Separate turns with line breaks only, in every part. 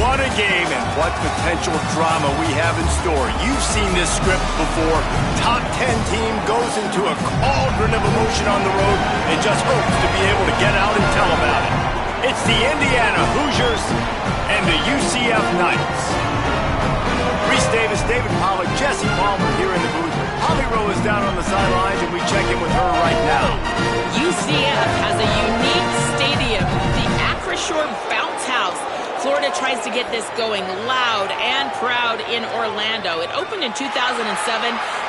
What a game and what potential drama we have in store. You've seen this script before. Top 10 team goes into a cauldron of emotion on the road and just hopes to be able to get out and tell about it. It's the Indiana Hoosiers and the UCF Knights. Reese Davis, David Pollack, Jesse Palmer here in the booth. Holly Rowe is down on the sidelines, and we check in with her right now.
UCF has a unique stadium, the Acrisure Bounce House. Florida tries to get this going loud and proud in Orlando. It opened in 2007.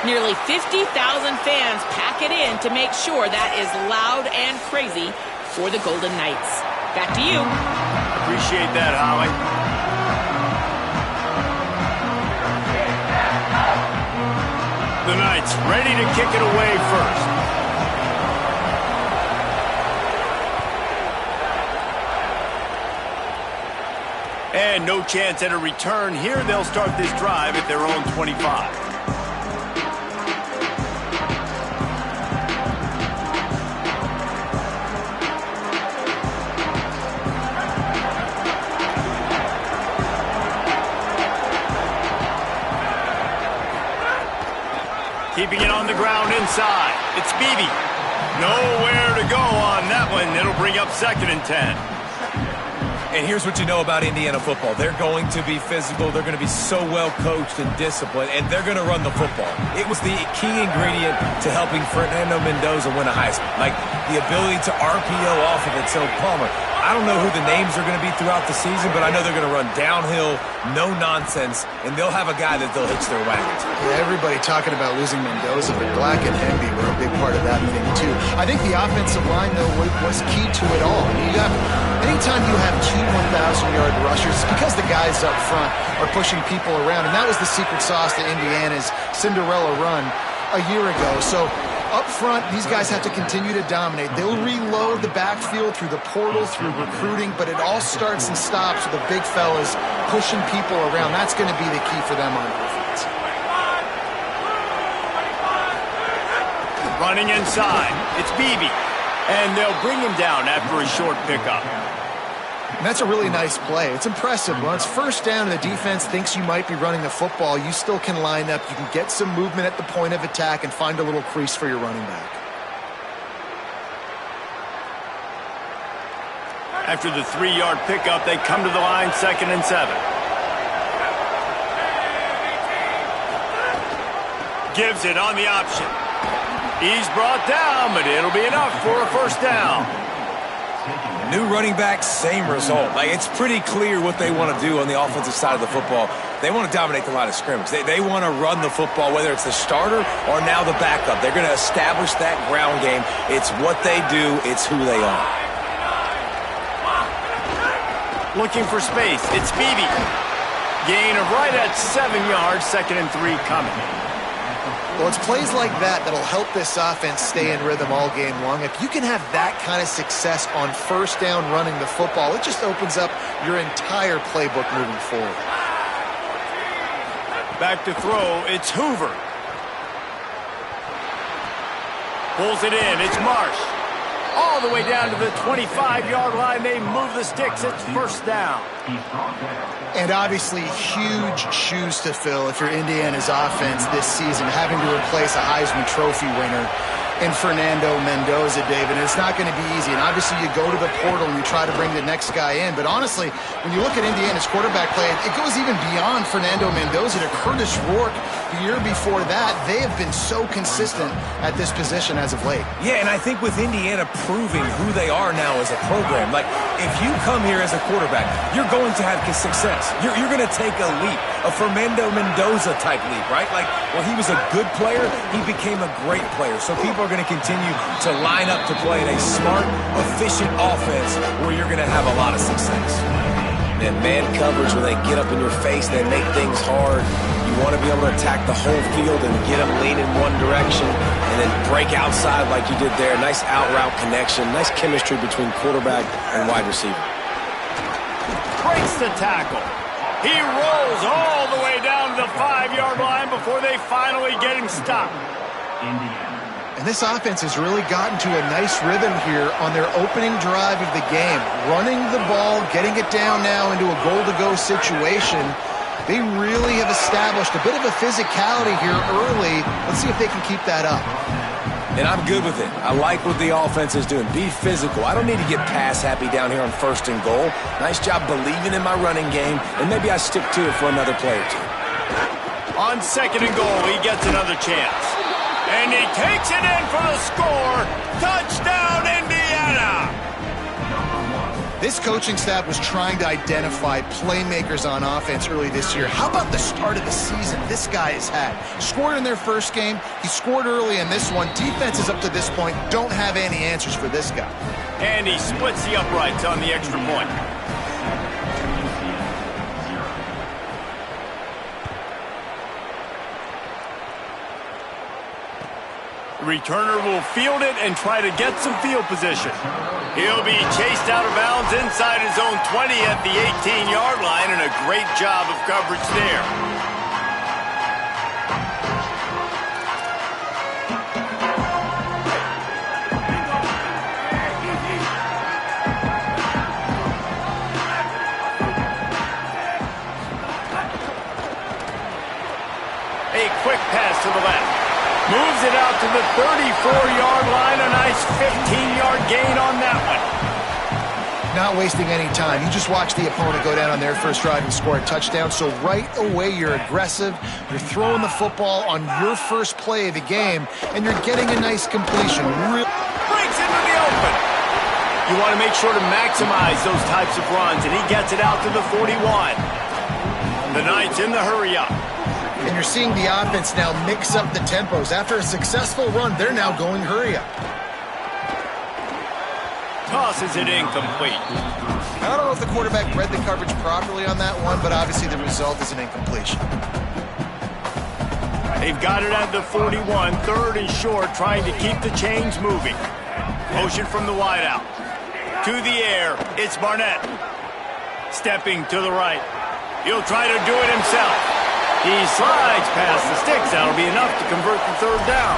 Nearly 50,000 fans pack it in to make sure that is loud and crazy for the Golden Knights. Back to you.
Appreciate that, Holly. The Knights ready to kick it away first. And no chance at a return here. They'll start this drive at their own 25. Keeping it on the ground inside. It's Beebe. Nowhere to go on that one. It'll bring up 2nd and 10.
And here's what you know about Indiana football. They're going to be physical. They're going to be so well coached and disciplined, and they're going to run the football. It was the key ingredient to helping Fernando Mendoza win a Heisman. Like the ability to RPO off of it. So, Palmer, I don't know who the names are going to be throughout the season, but I know they're going to run downhill, no nonsense, and they'll have a guy that they'll hitch their wagons.
Yeah, everybody talking about losing Mendoza, but Black and Hemby were a big part of that thing, too. I think the offensive line, though, was key to it all. I mean, anytime you have two 1,000-yard rushers, it's because the guys up front are pushing people around, and that was the secret sauce to Indiana's Cinderella run a year ago. So up front, these guys have to continue to dominate. They'll reload the backfield through the portal, through recruiting, but it all starts and stops with the big fellas pushing people around. That's going to be the key for them on offense.
Running inside, it's Beebe, and they'll bring him down after a short pickup.
And that's a really nice play. It's impressive. When it's first down and the defense thinks you might be running the football, you still can line up. You can get some movement at the point of attack and find a little crease for your running back.
After the 3-yard pickup, they come to the line, 2nd and 7. Gives it on the option. He's brought down, but it'll be enough for a first down.
New running back, same result. Like, it's pretty clear what they want to do on the offensive side of the football. They want to dominate the line of scrimmage. They want to run the football, whether it's the starter or now the backup. They're going to establish that ground game. It's what they do. It's who they are.
Looking for space. It's Beebe. Gain of right at 7 yards, 2nd and 3 coming.
Well, it's plays like that that'll help this offense stay in rhythm all game long. If you can have that kind of success on first down running the football, it just opens up your entire playbook moving forward.
Back to throw, it's Hoover. Pulls it in, it's Marsh. All the way down to the 25-yard line. They move the sticks, it's first down.
And obviously, huge shoes to fill if you're Indiana's offense this season, having to replace a Heisman Trophy winner in Fernando Mendoza, David. And it's not going to be easy. And obviously, you go to the portal and you try to bring the next guy in. But honestly, when you look at Indiana's quarterback play, it goes even beyond Fernando Mendoza to Curtis Rourke. The year before that, they have been so consistent at this position as of late.
Yeah, and I think with Indiana proving who they are now as a program, like if you come here as a quarterback, you're going to have success. You're going to take a leap, a Fernando Mendoza type leap, right? Like where he was a good player, he became a great player. So people are going to continue to line up to play in a smart, efficient offense where you're going to have a lot of success. And man coverage, when they get up in your face, they make things hard. You want to be able to attack the whole field and get them lean in one direction and then break outside like you did there. Nice out-route connection, nice chemistry between quarterback and wide receiver.
Breaks the tackle. He rolls all the way down to the 5-yard line before they finally get him stopped.
And And this offense has really gotten to a nice rhythm here on their opening drive of the game. Running the ball, getting it down now into a goal-to-go situation. They really have established a bit of a physicality here early. Let's see if they can keep that up.
And I'm good with it. I like what the offense is doing. Be physical. I don't need to get pass happy down here on 1st and goal. Nice job believing in my running game, and maybe I stick to it for another play or two.
On 2nd and goal, he gets another chance. And he takes it in for the score. Touchdown, Indiana!
This coaching staff was trying to identify playmakers on offense early this year. How about the start of the season this guy has had? Scored in their first game. He scored early in this one. Defenses up to this point don't have any answers for this guy.
And he splits the uprights on the extra point. The returner will field it and try to get some field position. He'll be chased out of bounds inside his own 20 at the 18-yard line, and a great job of coverage there. A quick pass to the left. Moves it out to the 34-yard line. A nice 15-yard gain on that one.
Not wasting any time. You just watch the opponent go down on their first drive and score a touchdown. So right away, you're aggressive. You're throwing the football on your first play of the game, and you're getting a nice completion.
Breaks into the open. You want to make sure to maximize those types of runs, and he gets it out to the 41. The Knights in the hurry-up.
And you're seeing the offense now mix up the tempos. After a successful run, they're now going hurry-up.
Tosses it incomplete.
I don't know if the quarterback read the coverage properly on that one, but obviously the result is an incompletion.
They've got it at the 41, 3rd and short, trying to keep the chains moving. Motion from the wideout. To the air, it's Barnett. Stepping to the right. He'll try to do it himself. He slides past the sticks. That'll be enough to convert the 3rd down.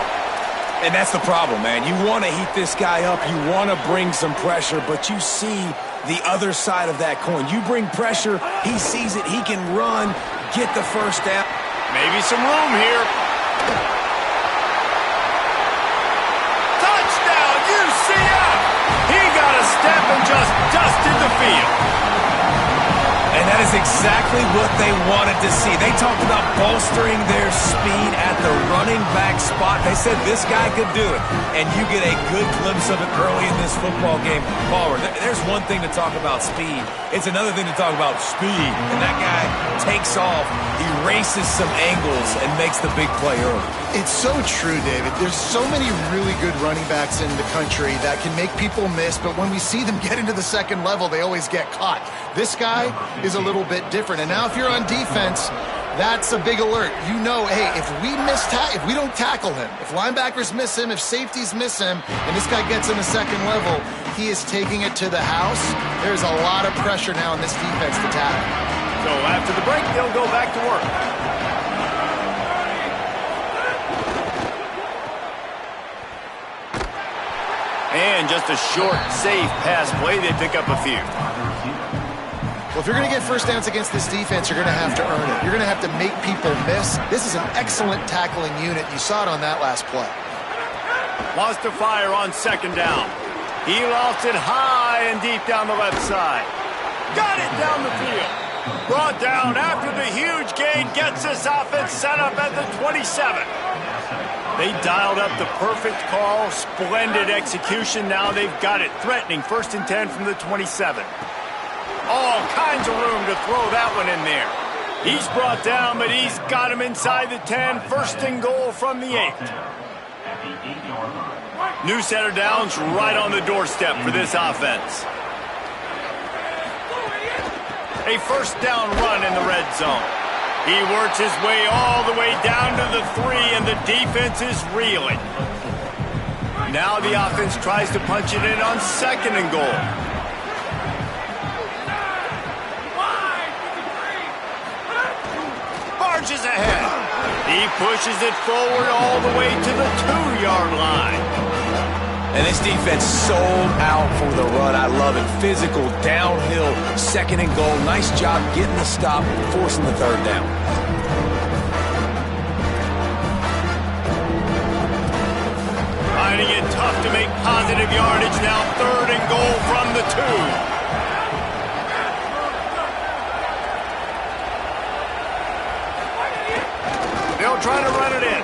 And that's the problem, man. You want to heat this guy up. You want to bring some pressure, but you see the other side of that coin. You bring pressure, he sees it, he can run, get the 1st down.
Maybe some room here. Touchdown, UCF! He got a step and just dusted the field.
And that is exactly what they wanted to see. They talked about bolstering their speed at the running back spot. They said this guy could do it. And you get a good glimpse of it early in this football game. Palmer, there's one thing to talk about speed. It's another thing to talk about speed. And that guy takes off, he races some angles, and makes the big play early.
It's so true, David. There's so many really good running backs in the country that can make people miss, but when we see them get into the 2nd level, they always get caught. This guy is a little bit different. And now if you're on defense, that's a big alert. You know, hey, if we don't tackle him, if linebackers miss him, if safeties miss him, and this guy gets in the 2nd level, he is taking it to the house. There's a lot of pressure now on this defense to tackle.
So after the break, they'll go back to work. And just a short, safe pass play. They pick up a few.
Well, if you're going to get 1st downs against this defense, you're going to have to earn it. You're going to have to make people miss. This is an excellent tackling unit. You saw it on that last play.
Wants to fire on 2nd down. He lost it high and deep down the left side. Got it down the field. Brought down after the huge gain. Gets this offense set up at the 27. They dialed up the perfect call. Splendid execution. Now they've got it. Threatening 1st and 10 from the 27. All kinds of room to throw that one in there. He's brought down, but he's got him inside the 10. 1st and goal from the 8. New set of downs right on the doorstep for this offense. A 1st down run in the red zone. He works his way all the way down to the 3, and the defense is reeling. Now the offense tries to punch it in on 2nd and goal. Barges ahead. He He pushes it forward all the way to the 2-yard line.
And this defense sold out for the run. I love it. Physical, downhill, 2nd and goal. Nice job getting the stop, forcing the 3rd down.
Finding it tough to make positive yardage now. 3rd and goal from the 2. They'll try to run it in.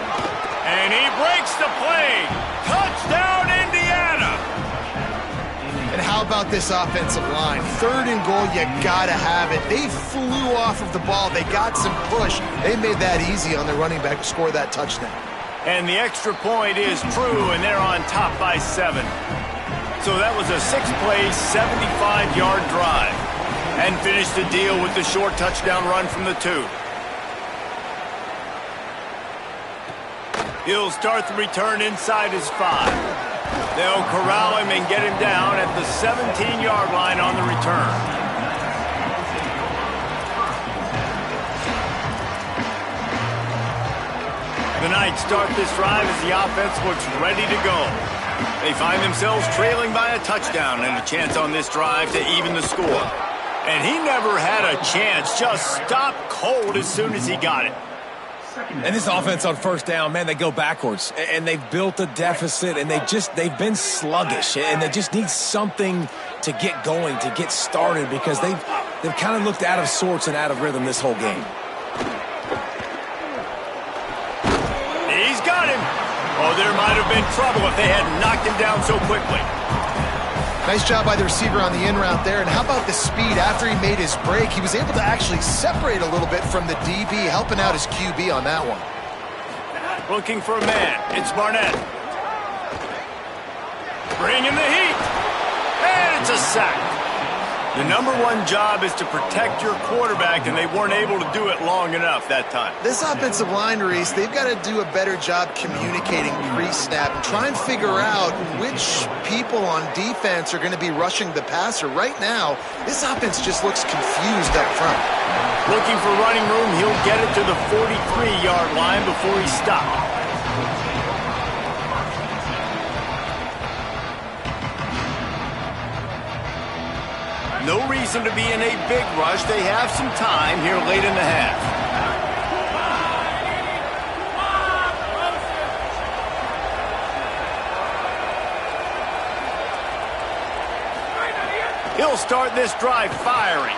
And he breaks the play. Touchdown, Indiana!
And how about this offensive line? 3rd and goal, you gotta have it. They flew off of the ball. They got some push. They made that easy on their running back to score that touchdown.
And the extra point is true, and they're on top by 7. So that was a 6-play, 75-yard drive. And finished the deal with the short touchdown run from the 2. He'll start the return inside his 5. They'll corral him and get him down at the 17-yard line on the return. The Knights start this drive as the offense looks ready to go. They find themselves trailing by a touchdown and a chance on this drive to even the score. And he never had a chance, just stopped cold as soon as he got it.
And this offense on 1st down, man, they go backwards. And they've built a deficit, and they've been sluggish. And they just need something to get going, to get started, because they've kind of looked out of sorts and out of rhythm this whole game.
He's got him. Oh, there might have been trouble if they hadn't knocked him down so quickly.
Nice job by the receiver on the in route there. And how about the speed after he made his break? He was able to actually separate a little bit from the DB, helping out his QB on that one.
Looking for a man. It's Barnett. Bringing the heat. And it's a sack. The #1 job is to protect your quarterback, and they weren't able to do it long enough that time.
This offensive line, Reese, they've got to do a better job communicating pre-snap and try and figure out which people on defense are going to be rushing the passer. Right now, this offense just looks confused up front.
Looking for running room, he'll get it to the 43-yard line before he stopped. No reason to be in a big rush. They have some time here late in the half. He'll start this drive firing.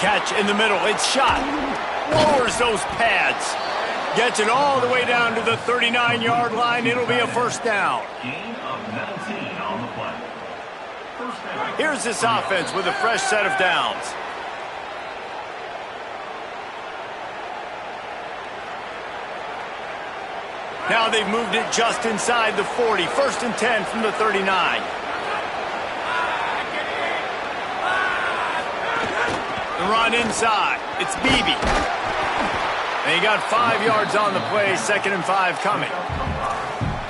Catch in the middle. It's shot. Lowers those pads. Gets it all the way down to the 39-yard line. It'll be a 1st down.
Gain of 19 on the play.
Here's this offense with a fresh set of downs. Now they've moved it just inside the 40. 1st and 10 from the 39. The run inside. It's Beebe. And he got 5 yards on the play. 2nd and 5 coming.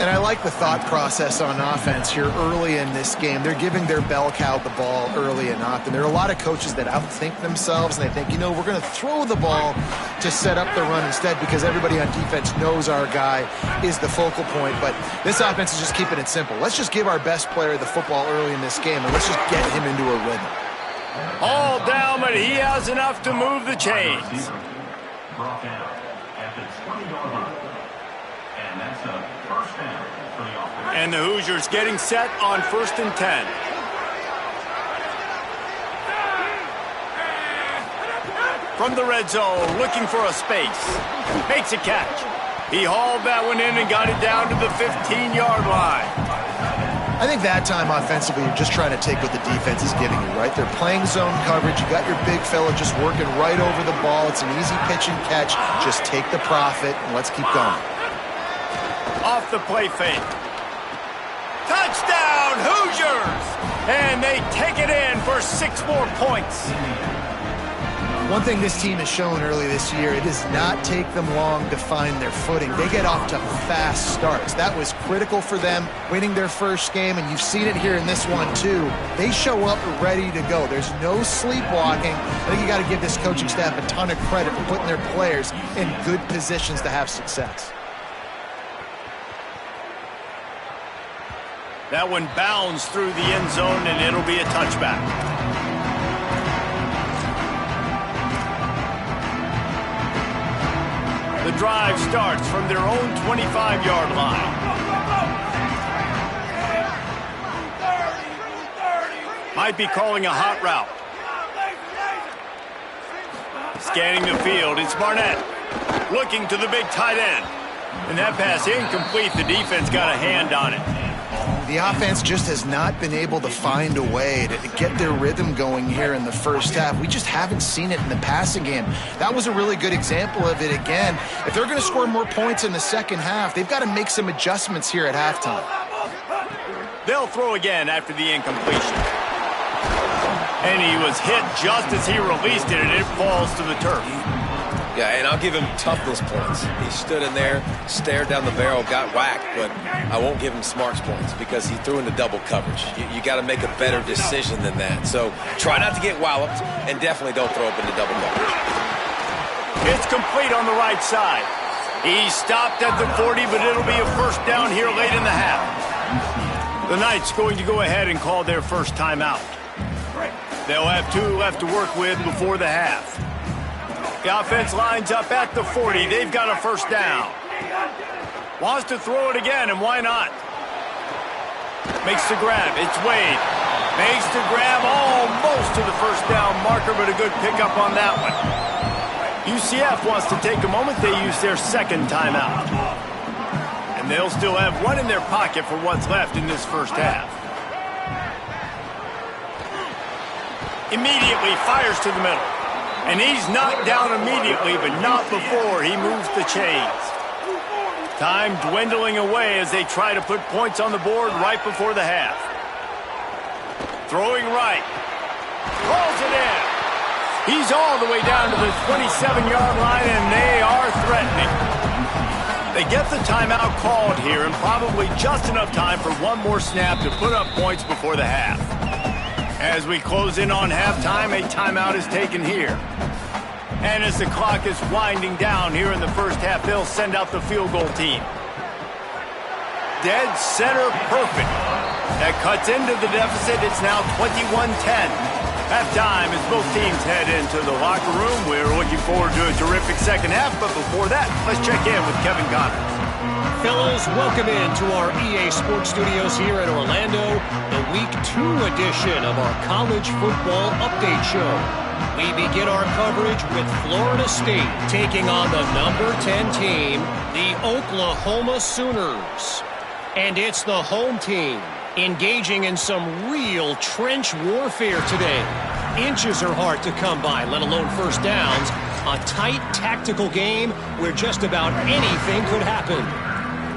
And I like the thought process on offense here early in this game. They're giving their bell cow the ball early and often. There are a lot of coaches that outthink themselves, and they think, you know, we're going to throw the ball to set up the run instead because everybody on defense knows our guy is the focal point. But this offense is just keeping it simple. Let's just give our best player the football early in this game, and let's just get him into a rhythm.
All down, but he has enough to move the chains.
Brought down at the 20-yard line. And that's a 1st down for the offense.
And the Hoosiers getting set on 1st and 10. From the red zone, looking for a space. Makes a catch. He hauled that one in and got it down to the 15-yard line.
I think that time offensively, you're just trying to take what the defense is giving you, right? They're playing zone coverage. You got your big fella just working right over the ball. It's an easy pitch and catch. Just take the profit and let's keep going.
Off the play fake. Touchdown, Hoosiers! And they take it in for 6 more points.
One thing this team has shown early this year, it does not take them long to find their footing. They get off to fast starts. That was critical for them winning their first game, and you've seen it here in this one too. They show up ready to go. There's no sleepwalking. I think you got to give this coaching staff a ton of credit for putting their players in good positions to have success.
That one bounds through the end zone, and it'll be a touchback. The drive starts from their own 25-yard line. Might be calling a hot route. Scanning the field, it's Barnett. Looking to the big tight end. And that pass incomplete. The defense got a hand on it.
The offense just has not been able to find a way to get their rhythm going here in the first half. We just haven't seen it in the passing game. That was a really good example of it again. If they're going to score more points in the second half, they've got to make some adjustments here at halftime.
They'll throw again after the incompletion. And he was hit just as he released it, and it falls to the turf.
Yeah, and I'll give him toughness points. He stood in there, stared down the barrel, got whacked, but I won't give him smarts points because he threw into double coverage. You got to make a better decision than that. So try not to get walloped, and definitely don't throw up into double coverage.
It's complete on the right side. He stopped at the 40, but it'll be a first down here late in the half. The Knights going to go ahead and call their first timeout. They'll have 2 left to work with before the half. The offense lines up at the 40. They've got a first down. Wants to throw it again, and why not? Makes the grab. It's Wade. Makes the grab almost to the first down marker, but a good pickup on that one. UCF wants to take a moment. They use their second timeout. And they'll still have one in their pocket for what's left in this first half. Immediately fires to the middle. And he's knocked down immediately, but not before he moves the chains. Time dwindling away as they try to put points on the board right before the half. Throwing right. Rolls it in. He's all the way down to the 27-yard line, and they are threatening. They get the timeout called here, and probably just enough time for one more snap to put up points before the half. As we close in on halftime, a timeout is taken here. And as the clock is winding down here in the first half, they'll send out the field goal team. Dead center perfect. That cuts into the deficit. It's now 21-10. Halftime as both teams head into the locker room. We're looking forward to a terrific second half, but before that, let's check in with Kevin Connors.
Fellas, welcome into our EA Sports Studios here in Orlando, the Week 2 edition of our College Football Update Show. We begin our coverage with Florida State taking on the number 10 team, the Oklahoma Sooners. And it's the home team engaging in some real trench warfare today. Inches are hard to come by, let alone first downs. A tight tactical game where just about anything could happen.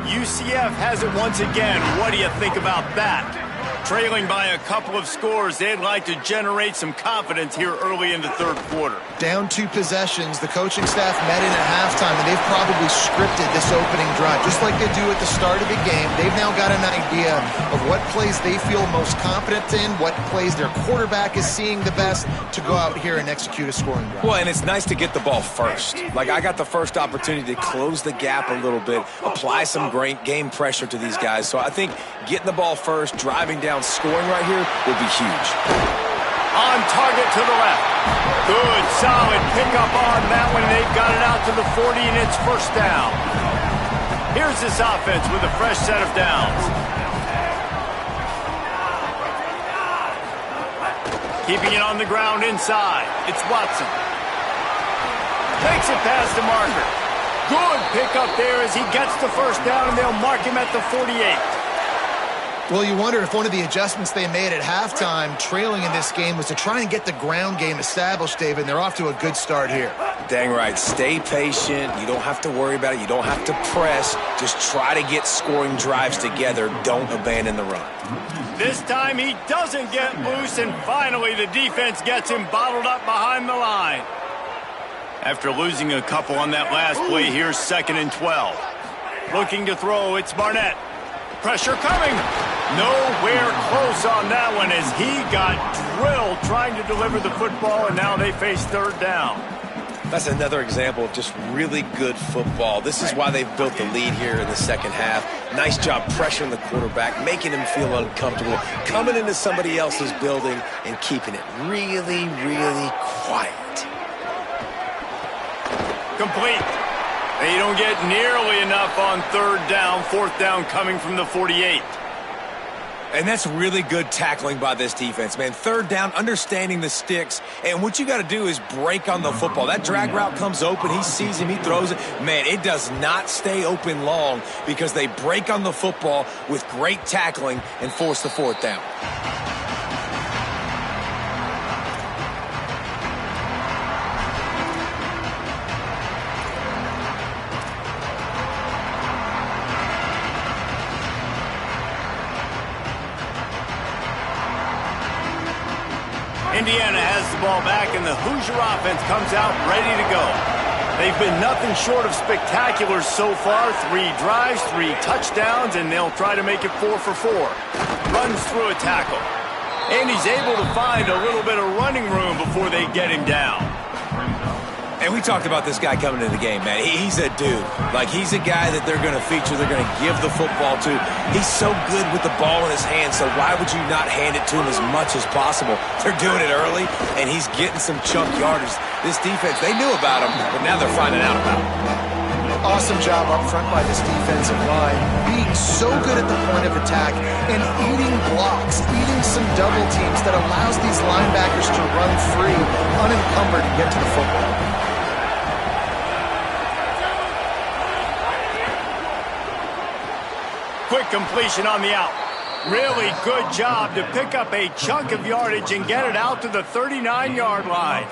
UCF has it once again. What do you think about that? Trailing by a couple of scores, they'd like to generate some confidence here early in the third quarter.
Down 2 possessions, the coaching staff met in at halftime, and they've probably scripted this opening drive. Just like they do at the start of the game, they've now got an idea of what plays they feel most confident in, what plays their quarterback is seeing the best to go out here and execute a scoring drive.
Well, and it's nice to get the ball first. Like, I got the first opportunity to close the gap a little bit, apply some great game pressure to these guys. So I think getting the ball first, driving down, scoring right here would be huge.
On target to the left. Good, solid pickup on that one. They've got it out to the 40, and it's first down. Here's this offense with a fresh set of downs. Keeping it on the ground inside. It's Watson. Takes it past the marker. Good pickup there as he gets the first down, and they'll mark him at the 48.
Well, you wonder if one of the adjustments they made at halftime, trailing in this game, was to try and get the ground game established, David, and they're off to a good start here.
Dang right. Stay patient. You don't have to worry about it. You don't have to press. Just try to get scoring drives together. Don't abandon the run.
This time he doesn't get loose, and finally the defense gets him bottled up behind the line. After losing a couple on that last play, here's 2nd and 12. Looking to throw, it's Barnett. Pressure coming. Nowhere close on that one as he got drilled trying to deliver the football, and now they face 3rd down.
That's another example of just really good football. This is why they've built the lead here in the second half. Nice job pressuring the quarterback, making him feel uncomfortable, coming into somebody else's building and keeping it really, really quiet.
Complete. They don't get nearly enough on 3rd down. 4th down coming from the 48.
And that's really good tackling by this defense, man. 3rd down, understanding the sticks. And what you got to do is break on the football. That drag route comes open. He sees him. He throws it. Man, it does not stay open long because they break on the football with great tackling and force the 4th down.
Indiana has the ball back, and the Hoosier offense comes out ready to go. They've been nothing short of spectacular so far. 3 drives, 3 touchdowns, and they'll try to make it 4 for 4. Runs through a tackle. And he's able to find a little bit of running room before they get him down.
And we talked about this guy coming into the game, man. He's a dude. Like, he's a guy that they're going to feature, they're going to give the football to. He's so good with the ball in his hand, so why would you not hand it to him as much as possible? They're doing it early, and he's getting some chunk yardage. This defense, they knew about him, but now they're finding out about him.
Awesome job up front by this defensive line, being so good at the point of attack and eating blocks, eating some double teams that allows these linebackers to run free, unencumbered, and get to the football.
Quick completion on the out. Really good job to pick up a chunk of yardage and get it out to the 39-yard line.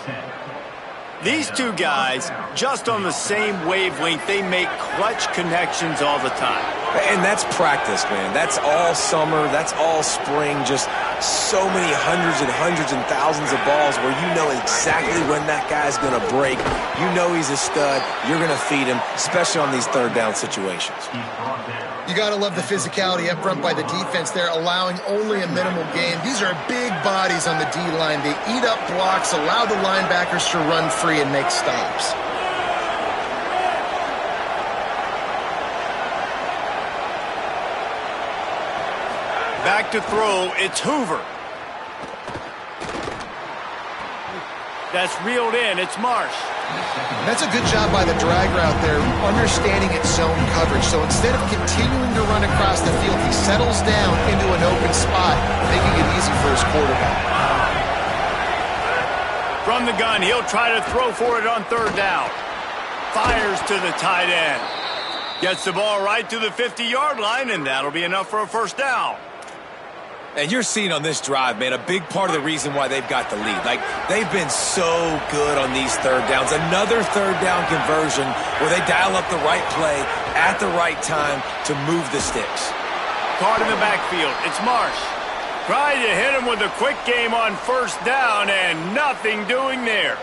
These two guys, just on the same wavelength, they make clutch connections all the time.
And that's practice, man. That's all summer. That's all spring. Just so many hundreds and thousands of balls where you know exactly when that guy's going to break. You know he's a stud. You're going to feed him, especially on these 3rd down situations.
You got to love the physicality up front by the defense there, allowing only a minimal gain. These are big bodies on the D-line. They eat up blocks, allow the linebackers to run free and make stops.
Back to throw, it's Hoover. That's reeled in, it's Marsh.
That's a good job by the drag route there, understanding its zone coverage. So instead of continuing to run across the field, he settles down into an open spot, making it easy for his quarterback.
From the gun, he'll try to throw for it on 3rd down. Fires to the tight end. Gets the ball right to the 50-yard line, and that'll be enough for a 1st down.
And you're seeing on this drive, man, a big part of the reason why they've got the lead. Like, they've been so good on these 3rd downs. Another 3rd down conversion where they dial up the right play at the right time to move the sticks.
Caught in the backfield. It's Marsh. Tried to hit him with a quick game on 1st down, and nothing doing there.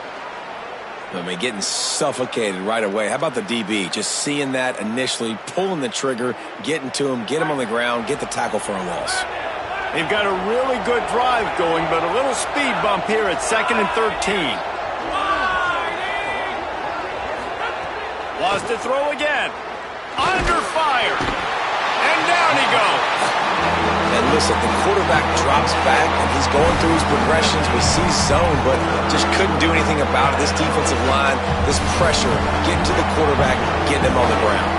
I mean, getting suffocated right away. How about the DB? Just seeing that initially, pulling the trigger, getting to him, get him on the ground, get the tackle for a loss.
They've got a really good drive going, but a little speed bump here at 2nd and 13. Lost to throw again. Under fire. And down he goes.
And listen, the quarterback drops back, and he's going through his progressions. We see zone, but just couldn't do anything about it. This defensive line, this pressure, getting to the quarterback, getting him on the ground.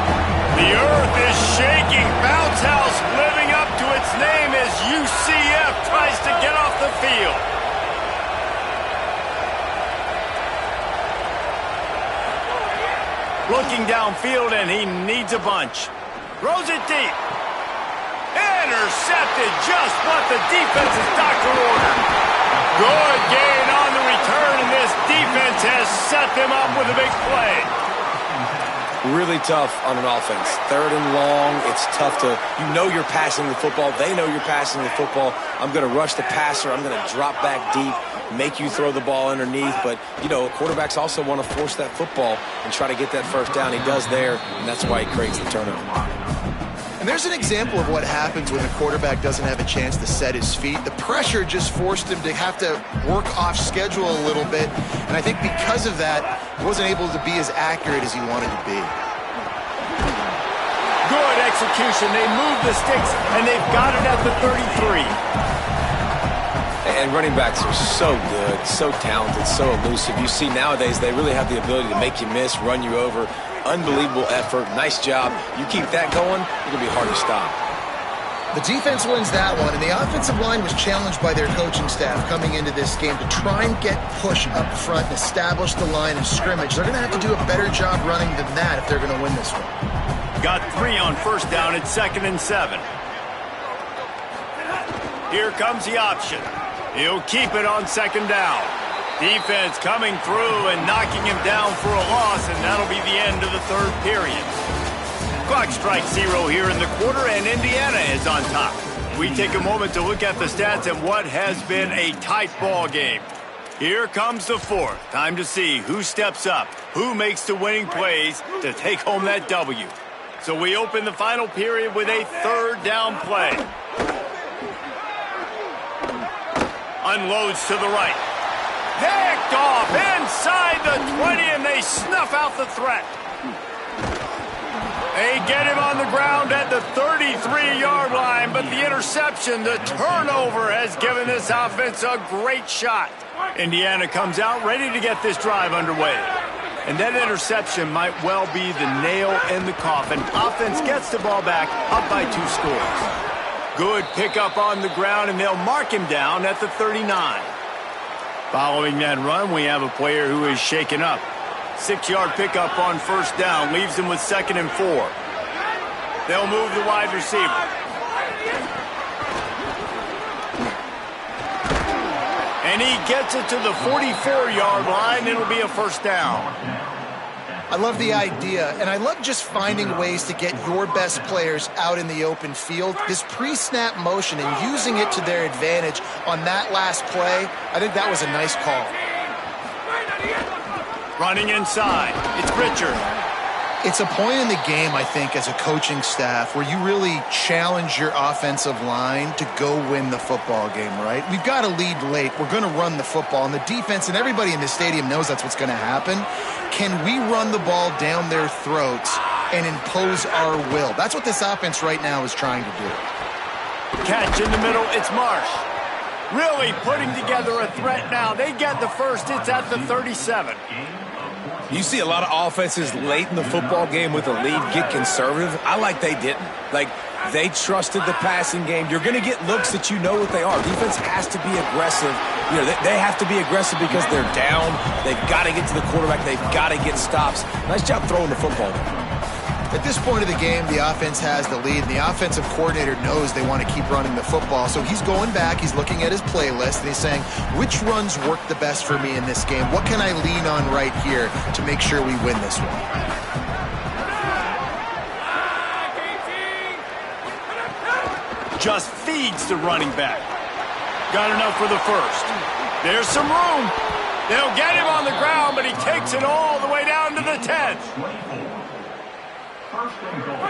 The earth is shaking. Bounce House living up to its name as UCF tries to get off the field. Looking downfield, and he needs a bunch. Throws it deep. Intercepted, just what the defense's doctor ordered. Good gain on the return, and this defense has set them up with a big play.
really tough on an offense. 3rd and long, it's tough to, you're passing the football. They know you're passing the football. I'm going to rush the passer. I'm going to drop back deep, make you throw the ball underneath. But, quarterbacks also want to force that football and try to get that first down. He does there, and that's why he creates the turnover.
And there's an example of what happens when the quarterback doesn't have a chance to set his feet. The pressure just forced him to have to work off schedule a little bit. And I think because of that, he wasn't able to be as accurate as he wanted to be.
Good execution. They move the sticks, and they've got it at the 33.
And running backs are so good, so talented, so elusive. You see nowadays they really have the ability to make you miss, run you over. Unbelievable effort. Nice job. You keep that going, it's going to be hard to stop.
The defense wins that one, and the offensive line was challenged by their coaching staff coming into this game to try and get push up front and establish the line of scrimmage. They're going to have to do a better job running than that if they're going to win this one.
Got 3 on first down at 2nd and 7. Here comes the option. He'll keep it on 2nd down. Defense coming through and knocking him down for a loss, and that'll be the end of the 3rd period. Clock strikes 0 here in the quarter, and Indiana is on top. We take a moment to look at the stats and what has been a tight ball game. Here comes the 4th. Time to see who steps up, who makes the winning plays to take home that W. So we open the final period with a 3rd down play. Unloads to the right. Picked off inside the 20, and they snuff out the threat. They get him on the ground at the 33-yard line, but the interception, the turnover, has given this offense a great shot. Indiana comes out ready to get this drive underway. And that interception might well be the nail in the coffin. Offense gets the ball back, up by 2 scores. Good pickup on the ground, and they'll mark him down at the 39. Following that run, we have a player who is shaken up. 6-yard pickup on first down, leaves him with 2nd and 4. They'll move the wide receiver. And he gets it to the 44-yard line. It'll be a first down.
I love the idea, and I love just finding ways to get your best players out in the open field. This pre-snap motion and using it to their advantage on that last play, I think that was a nice call.
Running inside, it's Richard.
It's a point in the game, I think, as a coaching staff where you really challenge your offensive line to go win the football game, right? We've got to lead late. We're going to run the football, and the defense and everybody in the stadium knows that's what's going to happen. Can we run the ball down their throats and impose our will? That's what this offense right now is trying to do.
Catch in the middle, it's Marsh. Really putting together a threat now. They get the first, it's at the 37.
You see a lot of offenses late in the football game with a lead get conservative. I like they didn't. Like, they trusted the passing game. You're going to get looks that you know what they are. Defense has to be aggressive. They have to be aggressive because they're down. They've got to get to the quarterback. They've got to get stops. Nice job throwing the football.
At this point of the game, the offense has the lead, and the offensive coordinator knows they want to keep running the football. So he's going back, he's looking at his playlist, and he's saying, which runs work the best for me in this game? What can I lean on right here to make sure we win this one?
Just feeds the running back. Got enough for the first. There's some room. They'll get him on the ground, but he takes it all the way down to the 10th.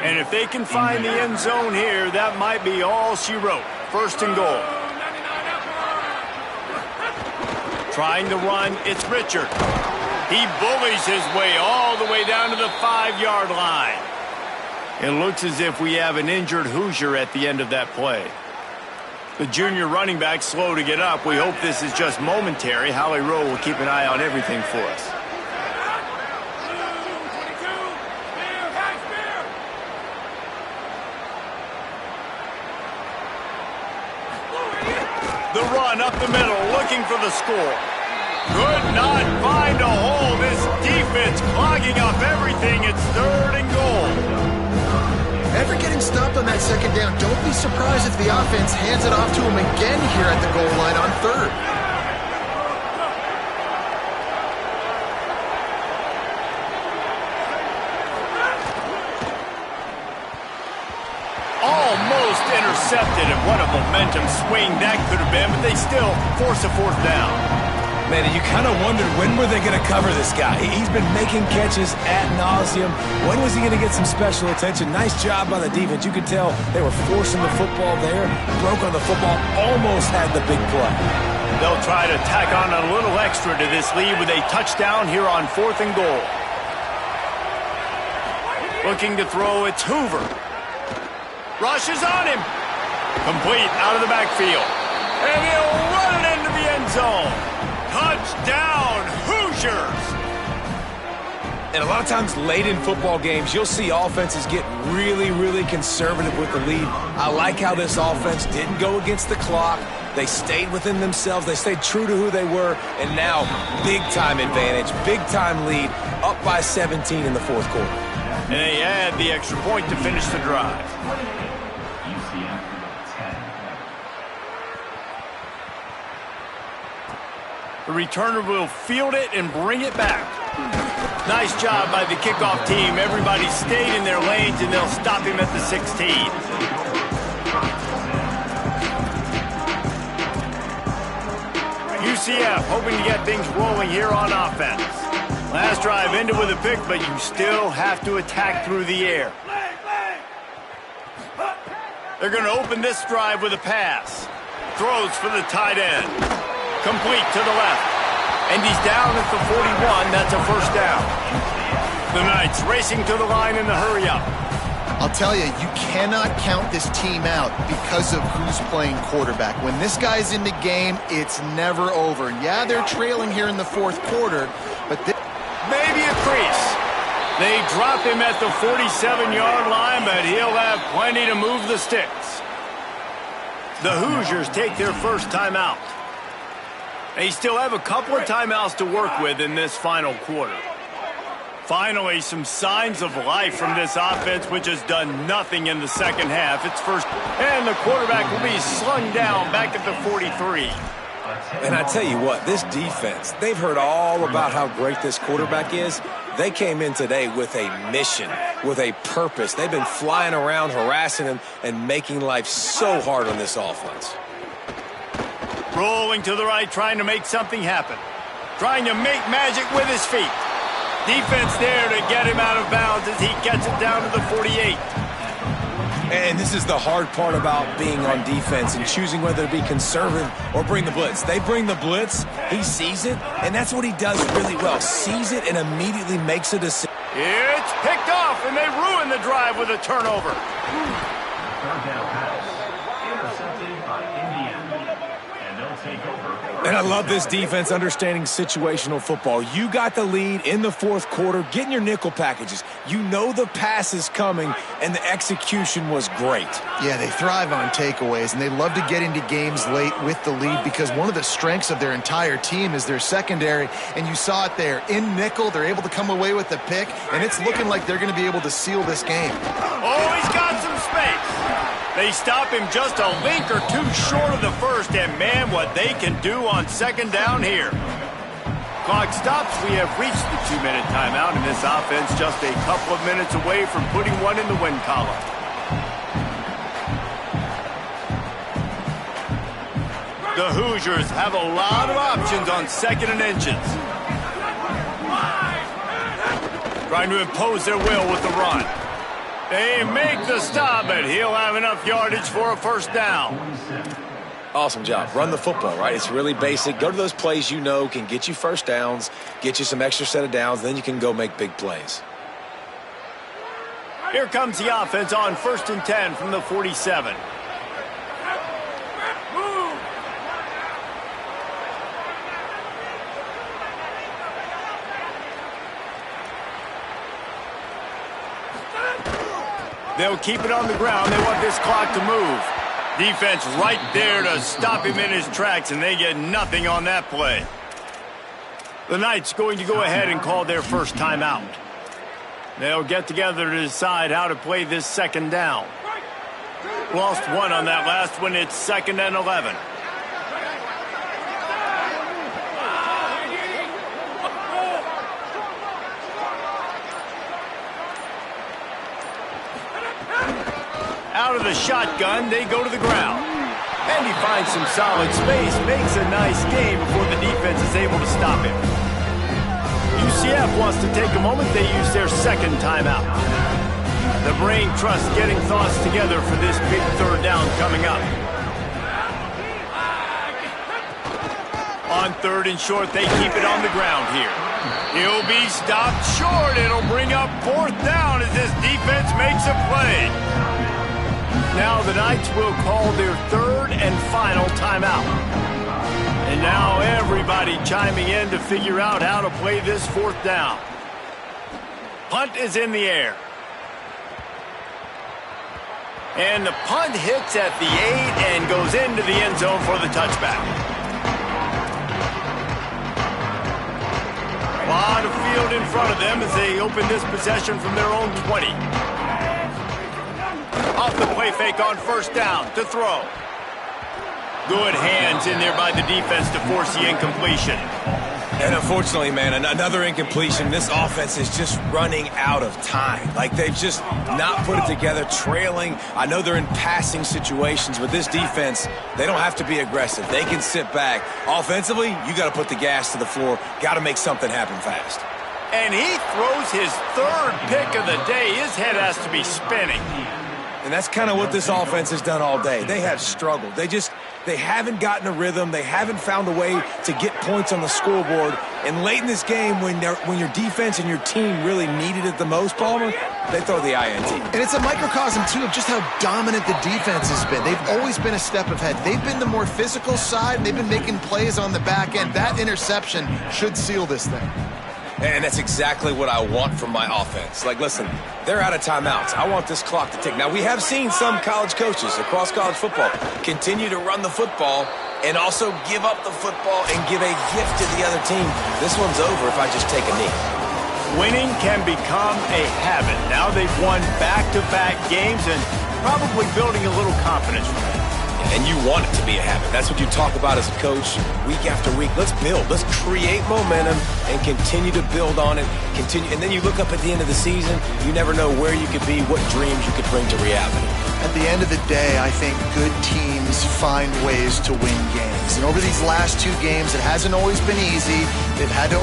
And if they can find the end zone here, that might be all she wrote. 1st and goal. Trying to run, it's Richard. He bullies his way all the way down to the 5-yard line. It looks as if we have an injured Hoosier at the end of that play. The junior running back slow to get up. We hope this is just momentary. Howie Rowe will keep an eye on everything for us. The run up the middle, looking for the score. Could not find a hole. This defense clogging up everything. It's 3rd and goal.
After getting stopped on that 2nd down, don't be surprised if the offense hands it off to him again here at the goal line on 3rd.
intercepted, and what a momentum swing that could have been, but they still force a fourth down.
Man, you kind of wondered when were they going to cover this guy. He's been making catches ad nauseum. When was he going to get some special attention? Nice job by the defense. You could tell they were forcing the football there. Broke on the football, almost had the big play.
They'll try to tack on a little extra to this lead with a touchdown here on 4th and goal. Looking to throw, it's Hoover. Rushes on him. Complete out of the backfield. And he'll run it into the end zone. Touchdown, Hoosiers!
And a lot of times late in football games, you'll see offenses get really, really conservative with the lead. I like how this offense didn't go against the clock. They stayed within themselves. They stayed true to who they were. And now, big-time advantage, big-time lead, up by 17 in the 4th quarter.
And they add the extra point to finish the drive.
UCF 10.
The returner will field it and bring it back. Nice job by the kickoff team. Everybody stayed in their lanes, and they'll stop him at the 16. UCF hoping to get things rolling here on offense. Last drive ended with a pick, but you still have to attack through the air. They're going to open this drive with a pass. Throws for the tight end. Complete to the left. And he's down at the 41. That's a first down. The Knights racing to the line in the hurry-up.
I'll tell you, you cannot count this team out because of who's playing quarterback. When this guy's in the game, it's never over. Yeah, they're trailing here in the 4th quarter, but
maybe a crease. They drop him at the 47-yard line, but he'll have plenty to move the sticks. The Hoosiers take their first timeout. They still have a couple of timeouts to work with in this final quarter. Finally, some signs of life from this offense, which has done nothing in the second half. It's first, and the quarterback will be slung down back at the 43.
And I tell you what, this defense, they've heard all about how great this quarterback is. They came in today with a mission, with a purpose. They've been flying around, harassing him, and making life so hard on this offense.
Rolling to the right, trying to make something happen. Trying to make magic with his feet. Defense there to get him out of bounds as he gets it down to the 48.
And this is the hard part about being on defense and choosing whether to be conservative or bring the blitz. They bring the blitz, he sees it, and that's what he does really well. Sees it and immediately makes a decision.
It's picked off, and they ruin the drive with a turnover.
Third down pass. Intercepted by Indiana. And they'll take over.
And I love this defense understanding situational football. You got the lead in the 4th quarter, getting your nickel packages. You know the pass is coming, and the execution was great.
yeah, they thrive on takeaways, and they love to get into games late with the lead because one of the strengths of their entire team is their secondary, and you saw it there. In nickel, they're able to come away with the pick, and it's looking like they're going to be able to seal this game.
Oh, he's got some space. They stop him just a link or two short of the first, and man, what they can do on second down here. Clock stops. We have reached the 2-minute timeout, and this offense just a couple of minutes away from putting one in the win column. The Hoosiers have a lot of options on 2nd and inches. Trying to impose their will with the run. They make the stop, and he'll have enough yardage for a first down.
Awesome job. Run the football, right? It's really basic. Go to those plays you know can get you first downs, get you some extra set of downs, then you can go make big plays.
Here comes the offense on 1st and 10 from the 47. They'll keep it on the ground. They want this clock to move. Defense right there to stop him in his tracks, and they get nothing on that play. The Knights going to go ahead and call their first timeout. They'll get together to decide how to play this second down. Lost one on that last one. It's 2nd and 11. Out of the shotgun, they go to the ground. And he finds some solid space, makes a nice game before the defense is able to stop him. UCF wants to take a moment. They use their second timeout. The brain trust getting thoughts together for this big third down coming up. On third and short, they keep it on the ground here. He'll be stopped short. It'll bring up fourth down as this defense makes a play. Now the Knights will call their third and final timeout. And now everybody chiming in to figure out how to play this fourth down. Punt is in the air. And the punt hits at the 8 and goes into the end zone for the touchback. A lot of field in front of them as they open this possession from their own 20. Off the play fake on first down to throw. Good hands in there by the defense to force the incompletion.
And unfortunately, man, another incompletion. This offense is just running out of time. Like, they've just not put it together, trailing. I know they're in passing situations, but this defense, they don't have to be aggressive. They can sit back. Offensively, you got to put the gas to the floor. Got to make something happen fast.
And he throws his third pick of the day. His head has to be spinning.
And that's kind of what this offense has done all day. They have struggled. They haven't gotten a rhythm. They haven't found a way to get points on the scoreboard. And late in this game, when your defense and your team really needed it the most, Palmer, they throw the INT.
And it's a microcosm, too, of just how dominant the defense has been. They've always been a step ahead. They've been the more physical side. They've been making plays on the back end. That interception should seal this thing.
And that's exactly what I want from my offense. Like, listen, they're out of timeouts. I want this clock to tick. Now, we have seen some college coaches across college football continue to run the football and also give up the football and give a gift to the other team. This one's over if I just take a knee.
Winning can become a habit. Now they've won back-to-back games and probably building a little confidence from it.
And you want it to be a habit. That's what you talk about as a coach week after week. Let's build. Let's create momentum and continue to build on it. And then you look up at the end of the season, you never know where you could be, what dreams you could bring to reality.
At the end of the day, I think good teams find ways to win games. And over these last two games, it hasn't always been easy. They've had to